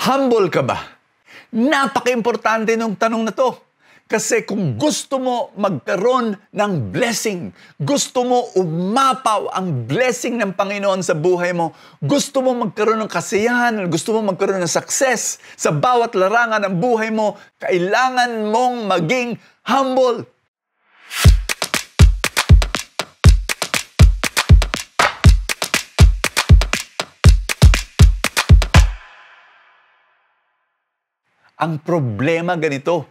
Humble ka ba? Napaka-importante nung tanong na to. Kasi kung gusto mo magkaroon ng blessing, gusto mo umapaw ang blessing ng Panginoon sa buhay mo, gusto mo magkaroon ng kasiyahan, gusto mo magkaroon ng success sa bawat larangan ng buhay mo, kailangan mong maging humble. Ang problema ganito,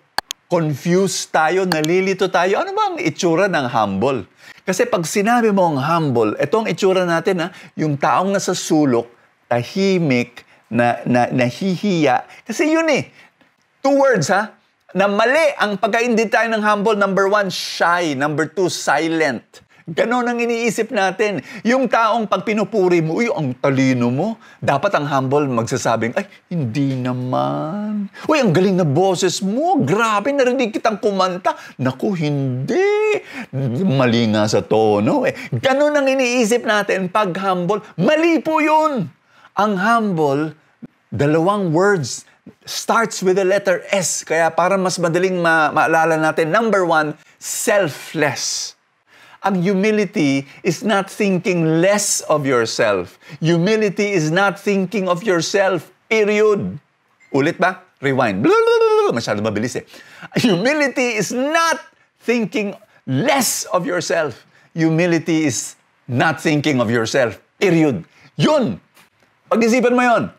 confused tayo, nalilito tayo. Ano ba ang itsura ng humble? Kasi pag sinabi mo ang humble, ito ang itsura natin, yung taong nasa sulok, tahimik, nahihiya. Kasi yun two words na mali ang pagkaindi tayo ng humble. Number 1, shy. Number 2, silent. Ganon ang iniisip natin. Yung taong pag pinupuri mo, uy, ang talino mo. Dapat ang humble magsasabing, ay, hindi naman. Uy, ang galing na boses mo. Grabe, narinig kitang kumanta. Naku, hindi. Mali nga sa tono. Ganon ang iniisip natin pag humble. Mali po yun. Ang humble, dalawang words, starts with the letter S. Kaya para mas madaling maalala natin, number 1, selfless. Ang humility is not thinking less of yourself. Humility is not thinking of yourself, period. Ulit ba? Rewind. Masyado mabilis Humility is not thinking less of yourself. Humility is not thinking of yourself, period. Yun! Pag-isipan mo yun.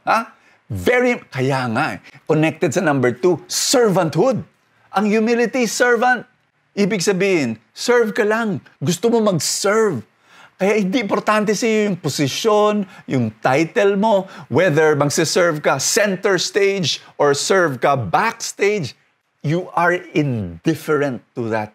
Kaya nga, connected sa number 2, servanthood. Ang humility, servant. Ibig sabihin, serve ka lang. Gusto mo mag-serve. Kaya hindi importante sa iyo yung posisyon, yung title mo, whether magsiserve ka center stage or serve ka backstage, you are indifferent to that.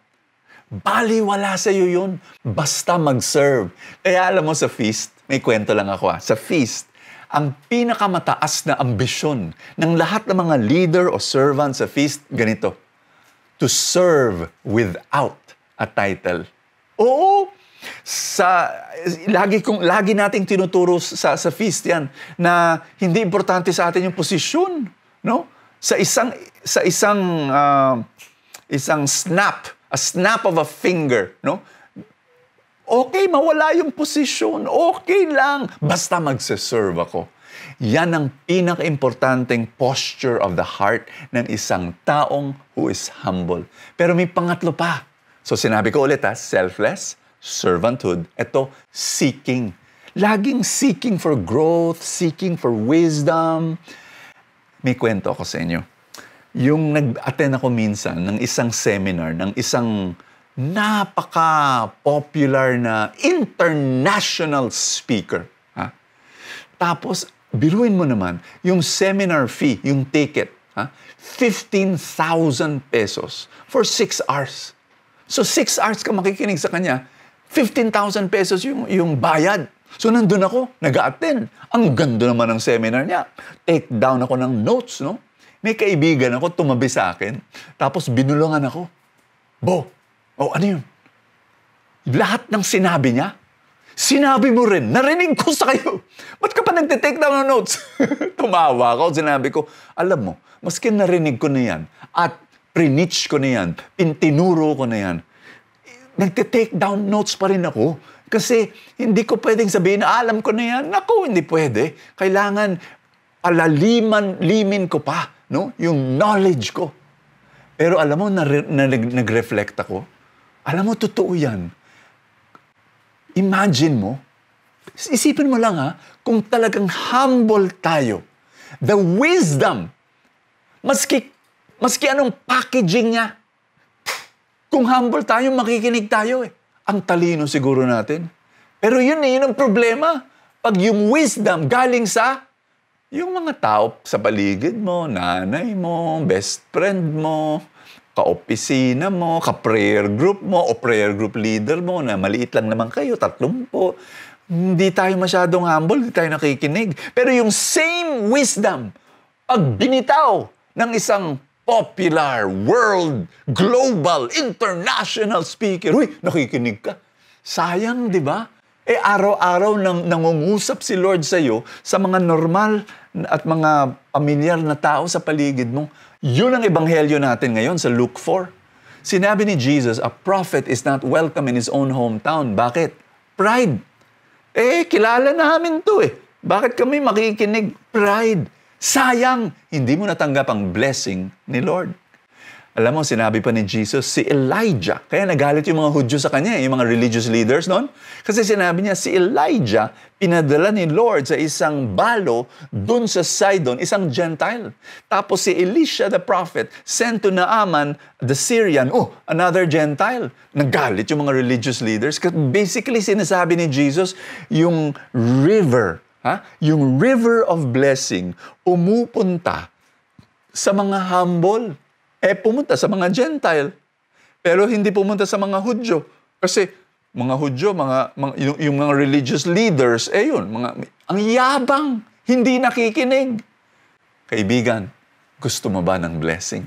Baliwala sa iyo yun. Basta mag-serve. Kaya alam mo sa feast, may kwento lang ako sa feast, ang pinakamataas na ambisyon ng lahat ng mga leader o servant sa feast, ganito: to serve without a title. Oo! Lagi nating tinuturo sa feast yan na hindi importante sa atin yung posisyon, no? Sa isang snap, a snap of a finger, no? Okay, mawala yung posisyon. Okay lang. Basta magse-serve ako. Yan ang pinaka-importanteng posture of the heart ng isang taong who is humble. Pero may pangatlo pa. So sinabi ko ulit selfless, servanthood. Ito, seeking. Laging seeking for growth, seeking for wisdom. May kwento ako sa inyo. Yung nag-attend ako minsan ng isang seminar, ng isang napaka-popular na international speaker. Tapos, biruin mo naman, yung seminar fee, yung ticket, 15,000 pesos for 6 hours. So 6 hours ka makikinig sa kanya, 15,000 pesos yung bayad. So nandun ako, nag-a-attend. Ang ganda naman ng seminar niya. Take down ako ng notes, no? May kaibigan ako, tumabi sa akin. Tapos binulungan ako. Bo, ano yun? Lahat ng sinabi niya, sinabi mo rin, narinig ko sa kayo. Ba't ka pa nagtitake down ng notes? Tumawa ako, sinabi ko, alam mo, maski narinig ko na yan, at preach ko na yan, tinuro ko na yan, nagtitake down notes pa rin ako. Kasi hindi ko pwedeng sabihin na alam ko na yan. Naku, hindi pwede. Kailangan limin ko pa, no? Yung knowledge ko. Pero alam mo, nag-reflect ako. Alam mo, totoo yan. Imagine mo, isipin mo lang kung talagang humble tayo. The wisdom, maski anong packaging niya, kung humble tayo, makikinig tayo Ang talino siguro natin. Pero yun ang problema. Pag yung wisdom galing sa yung mga tao sa paligid mo, nanay mo, best friend mo, ka-opisina mo, ka-prayer group mo, o prayer group leader mo, na maliit lang naman kayo, 30. Hindi tayo masyadong humble, hindi tayo nakikinig. Pero yung same wisdom, pag binitaw ng isang popular, world, global, international speaker, nakikinig ka. Sayang, di ba? Araw-araw nangungusap si Lord sa'yo sa mga normal at mga pamilyar na tao sa paligid mo. Yun ang ebanghelyo natin ngayon sa Luke 4. Sinabi ni Jesus, a prophet is not welcome in his own hometown. Bakit? Pride. Kilala namin to eh. Bakit kami makikinig? Pride. Sayang, hindi mo natanggap ang blessing ni Lord. Alam mo, sinabi pa ni Jesus, si Elijah. Kaya nagalit yung mga Hudyo sa kanya, yung mga religious leaders noon. Kasi sinabi niya, si Elijah, pinadala ni Lord sa isang balo dun sa Sidon, isang Gentile. Tapos si Elisha the prophet sent to Naaman the Syrian, another Gentile. Nagalit yung mga religious leaders. Kasi basically, sinasabi ni Jesus, yung river, yung river of blessing, umupunta sa mga humble. Pumunta sa mga Gentile. Pero hindi pumunta sa mga Hudyo. Kasi mga Hudyo, yung mga religious leaders, ang yabang, hindi nakikinig. Kaibigan, gusto mo ba ng blessing?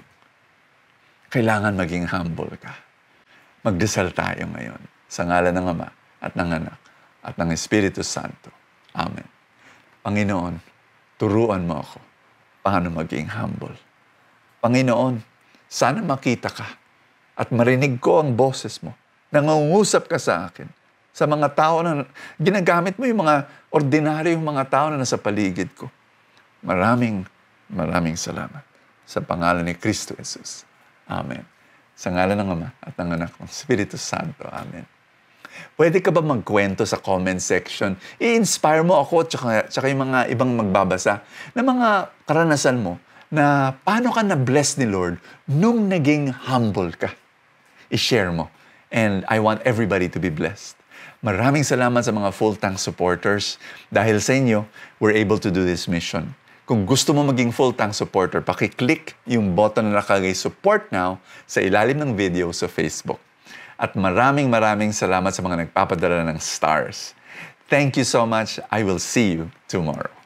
Kailangan maging humble ka. Magdasal tayo ngayon sa ngalan ng Ama at ng Anak at ng Espiritu Santo. Amen. Panginoon, turuan mo ako paano maging humble. Panginoon, sana makita ka at marinig ko ang boses mo. Nangungusap ka sa akin. Sa mga tao na ginagamit mo yung mga ordinaryong mga tao na nasa paligid ko. Maraming salamat. Sa pangalan ni Kristo Jesus. Amen. Sa ngalan ng Ama at ng Anak ng Espiritu Santo. Amen. Pwede ka ba magkwento sa comment section? I-inspire mo ako tsaka yung mga ibang magbabasa na mga karanasan mo na paano ka na-bless ni Lord nung naging humble ka. I-share mo. And I want everybody to be blessed. Maraming salamat sa mga full-tank supporters. Dahil sa inyo, we're able to do this mission. Kung gusto mo maging full-tank supporter, pakiclick yung button na nakalagay Support Now sa ilalim ng video sa Facebook. At maraming salamat sa mga nagpapadala ng stars. Thank you so much. I will see you tomorrow.